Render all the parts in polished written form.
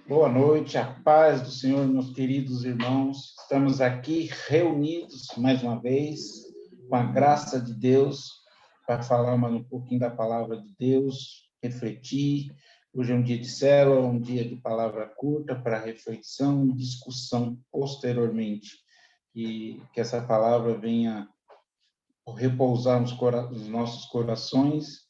Boa noite, a paz do Senhor, meus queridos irmãos. Estamos aqui reunidos mais uma vez, com a graça de Deus, para falar mais um pouquinho da palavra de Deus, refletir. Hoje é um dia de célula, um dia de palavra curta para reflexão e discussão posteriormente. E que essa palavra venha repousar nos nossos corações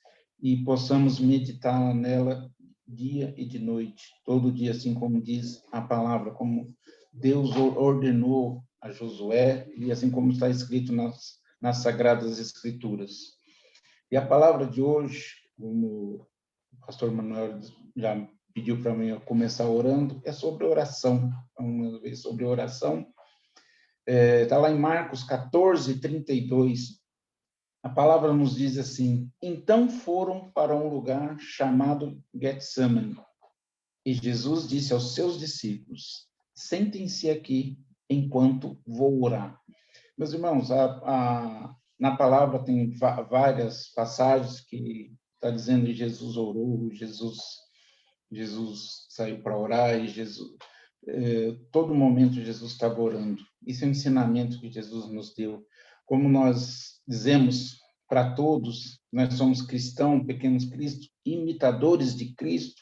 e possamos meditar nela dia e de noite, todo dia, assim como diz a palavra, como Deus ordenou a Josué e assim como está escrito nas Sagradas Escrituras. E a palavra de hoje, como o pastor Manuel já pediu para mim começar orando, é sobre oração. Vamos ver sobre oração. Está lá em Marcos 14, 32. A palavra nos diz assim: então foram para um lugar chamado Getsemane, e Jesus disse aos seus discípulos: sentem-se aqui enquanto vou orar. Meus irmãos, na palavra tem várias passagens que está dizendo que Jesus orou, Jesus saiu para orar e todo momento Jesus estava orando. Isso é um ensinamento que Jesus nos deu. Como nós dizemos para todos, nós somos cristãos, pequenos Cristo, imitadores de Cristo,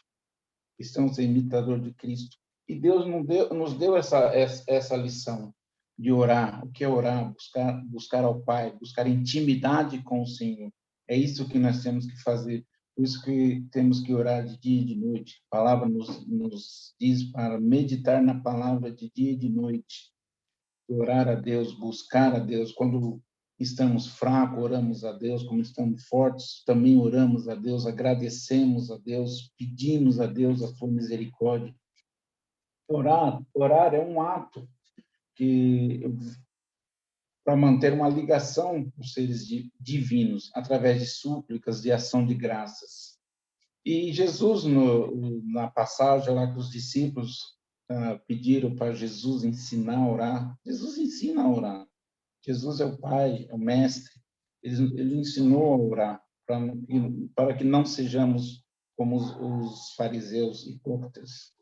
cristãos e imitador de Cristo. E Deus nos deu essa lição de orar. O que é orar? Buscar ao Pai, buscar intimidade com o Senhor. É isso que nós temos que fazer. Por isso que temos que orar de dia e de noite. A palavra nos diz para meditar na palavra de dia e de noite. Orar a Deus, buscar a Deus. Quando estamos fracos, oramos a Deus. Quando estamos fortes, também oramos a Deus, agradecemos a Deus, pedimos a Deus a sua misericórdia. Orar é um ato que para manter uma ligação com os seres divinos, através de súplicas, de ação de graças. E Jesus, na passagem lá que os discípulos pediram para Jesus ensinar a orar, Jesus ensina a orar. Jesus é o Pai, é o Mestre. Ele ensinou a orar para que não sejamos como os fariseus hipócritas.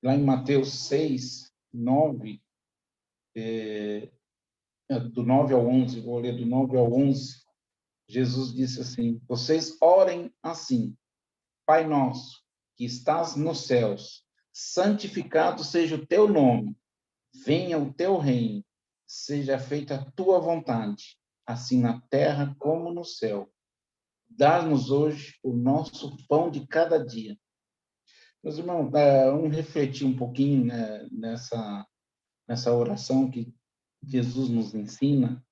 Lá em Mateus 6, 9, do 9 ao 11, vou ler do 9 ao 11, Jesus disse assim: vocês orem assim: Pai nosso, que estás nos céus, santificado seja o teu nome, venha o teu reino, seja feita a tua vontade, assim na terra como no céu. Dá-nos hoje o nosso pão de cada dia. Meus irmãos, vamos refletir um pouquinho, né, nessa oração que Jesus nos ensina.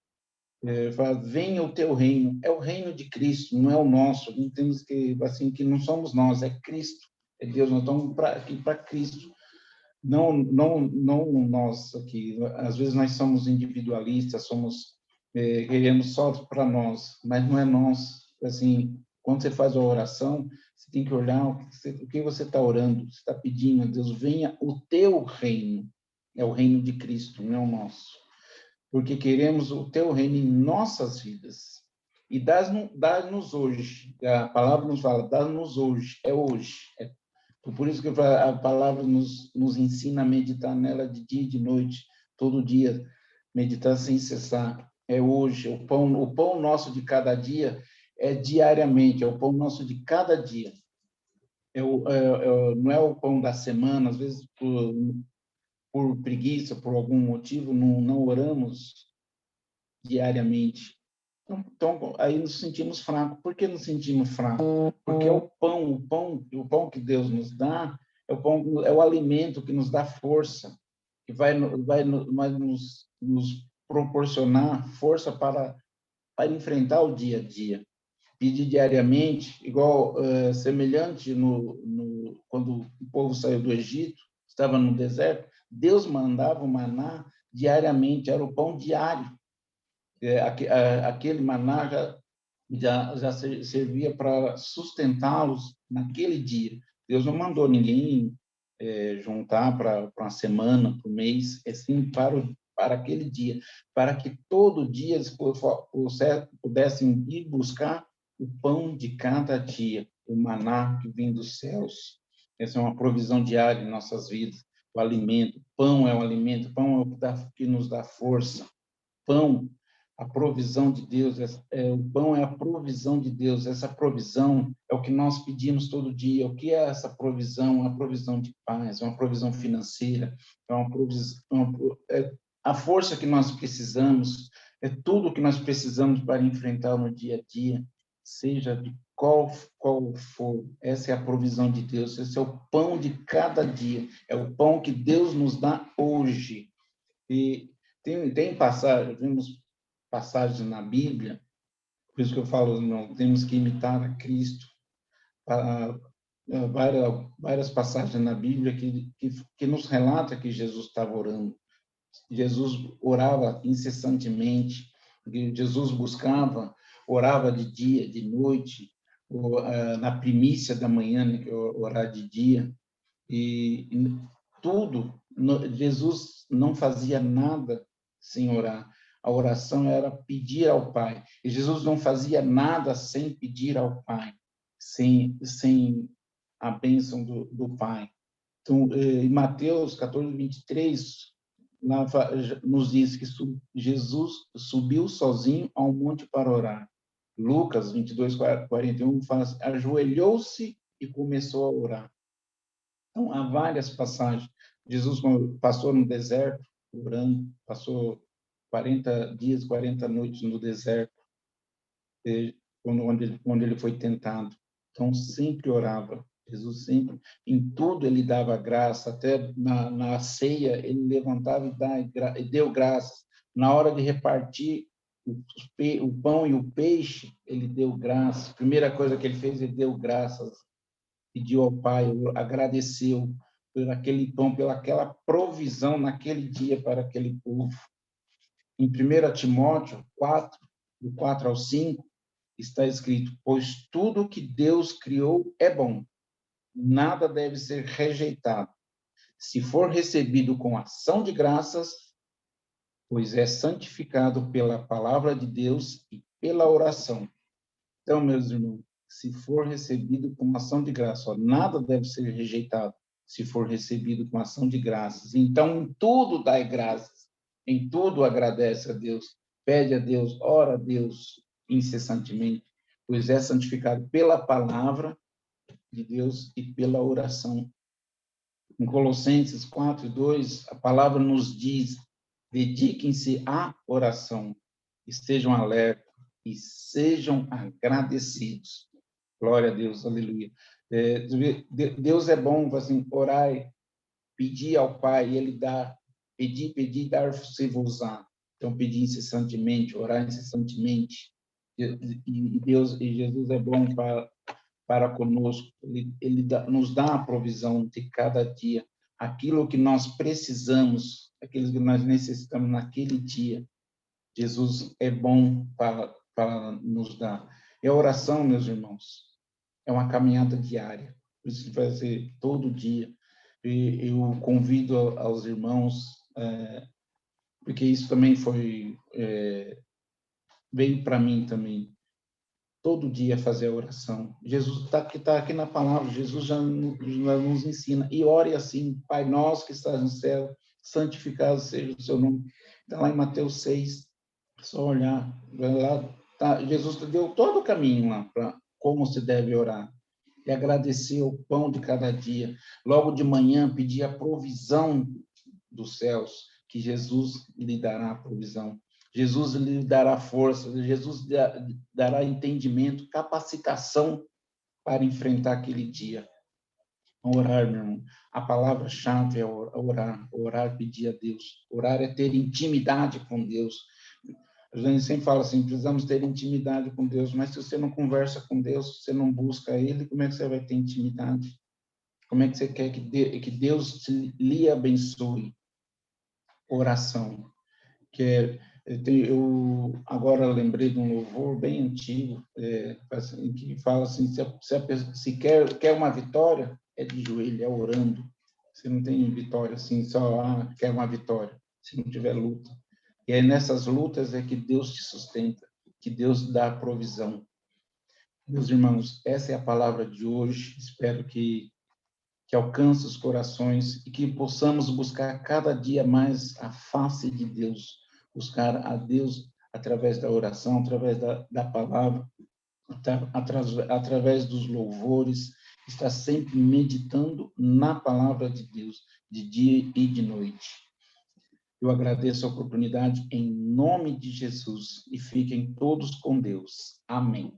Fala, venha o teu reino. É o reino de Cristo, não é o nosso. Não temos que, assim, que não somos nós, é Cristo, é Deus. Nós estamos aqui para Cristo. Não nós aqui. Às vezes nós somos individualistas, queremos só para nós, mas não é nós. Assim, quando você faz a oração, você tem que olhar o que você está orando. Você está pedindo a Deus, venha o teu reino. É o reino de Cristo, não é o nosso. Porque queremos o teu reino em nossas vidas. E dá-nos hoje. A palavra nos fala, dá-nos hoje. É hoje. Por isso que a palavra nos ensina a meditar nela de dia e de noite, todo dia, meditar sem cessar. É hoje, o pão nosso de cada dia é diariamente, é o pão nosso de cada dia. Não é o pão da semana, às vezes por preguiça, por algum motivo, não oramos diariamente. Então, aí nos sentimos fracos. Por que nos sentimos fracos? Porque é o pão que Deus nos dá, é o alimento que nos dá força, que vai nos proporcionar força para enfrentar o dia a dia. Pedir diariamente, igual, semelhante quando o povo saiu do Egito, estava no deserto, Deus mandava o maná diariamente, era o pão diário. Aquele maná já servia para sustentá-los naquele dia. Deus não mandou ninguém juntar para uma semana, para um mês, é sim para aquele dia, para que todo dia eles pudessem ir buscar o pão de cada dia, o maná que vem dos céus. Essa é uma provisão diária em nossas vidas. O alimento, pão é o alimento, pão é o que nos dá força. Pão, a provisão de Deus, o pão é a provisão de Deus. Essa provisão é o que nós pedimos todo dia. O que é essa provisão? Uma provisão de paz, uma provisão financeira, é uma provisão, é a força que nós precisamos, é tudo que nós precisamos para enfrentar no dia a dia, seja de qual for. Essa é a provisão de Deus, esse é o pão de cada dia, é o pão que Deus nos dá hoje. E tem passagem, vemos passagens na Bíblia, por isso que eu falo, não, temos que imitar a Cristo. Várias passagens na Bíblia que nos relata que Jesus estava orando. Jesus orava incessantemente, Jesus orava de dia, de noite, na primícia da manhã, né, orar de dia, e tudo, Jesus não fazia nada sem orar. A oração era pedir ao Pai. E Jesus não fazia nada sem pedir ao Pai, sem a bênção do Pai. Então, em Mateus 14, 23, nos diz que Jesus subiu sozinho ao monte para orar. Lucas 22, 41 fala assim, ajoelhou-se e começou a orar. Então, há várias passagens. Jesus passou no deserto, orando, passou 40 dias, 40 noites no deserto, onde ele foi tentado. Então, sempre orava. Jesus sempre, em tudo ele dava graça, até na ceia ele levantava e deu graças. Na hora de repartir o pão e o peixe, ele deu graças. A primeira coisa que ele fez, ele deu graças, pediu ao Pai, agradeceu por aquele pão, pelaquela provisão naquele dia para aquele povo. Em 1 Timóteo 4, do 4 ao 5, está escrito, pois tudo que Deus criou é bom, nada deve ser rejeitado. Se for recebido com ação de graças, pois é santificado pela palavra de Deus e pela oração. Então, meus irmãos, se for recebido com ação de graça, nada deve ser rejeitado, se for recebido com ação de graças. Então, em tudo dai graças, em tudo agradece a Deus, pede a Deus, ora a Deus incessantemente, pois é santificado pela palavra de Deus e pela oração. Em Colossenses 4, 2, a palavra nos diz, dediquem-se à oração, estejam alertas e sejam agradecidos. Glória a Deus, aleluia. Deus é bom, assim, orar, pedir ao Pai, Ele dá, pedir, dar-se-vos-á. Então, pedir incessantemente, orar incessantemente. E Deus, e Jesus é bom para conosco. Ele nos dá a provisão de cada dia, aquilo que nós precisamos, aquilo que nós necessitamos naquele dia. Jesus é bom para nos dar. E a oração, meus irmãos, é uma caminhada diária. Por isso que vai ser todo dia. E eu convido aos irmãos, porque isso também veio para mim também, todo dia fazer a oração. Jesus está aqui na palavra, Jesus já nos ensina. E ore assim, Pai nosso que estás no céu, santificado seja o seu nome. Está lá em Mateus 6, só olhar. Lá, Jesus deu todo o caminho lá para como se deve orar. E agradecer o pão de cada dia. Logo de manhã, pedir a provisão dos céus, que Jesus lhe dará a provisão. Jesus lhe dará força, Jesus dará entendimento, capacitação para enfrentar aquele dia. Orar, meu irmão. A palavra-chave é orar. Orar, pedir a Deus. Orar é ter intimidade com Deus. A gente sempre fala assim, precisamos ter intimidade com Deus, mas se você não conversa com Deus, se você não busca Ele, como é que você vai ter intimidade? Como é que você quer que Deus lhe abençoe? Oração. Eu agora lembrei de um louvor bem antigo, que fala assim, se quer uma vitória, é de joelho, é orando. Você não tem vitória assim, só quer uma vitória, se não tiver luta. E aí nessas lutas é que Deus te sustenta, que Deus dá a provisão. Meus irmãos, essa é a palavra de hoje. Espero que que alcance os corações e que possamos buscar cada dia mais a face de Deus, buscar a Deus através da oração, através da palavra, através dos louvores, estar sempre meditando na palavra de Deus, de dia e de noite. Eu agradeço a oportunidade em nome de Jesus e fiquem todos com Deus. Amém.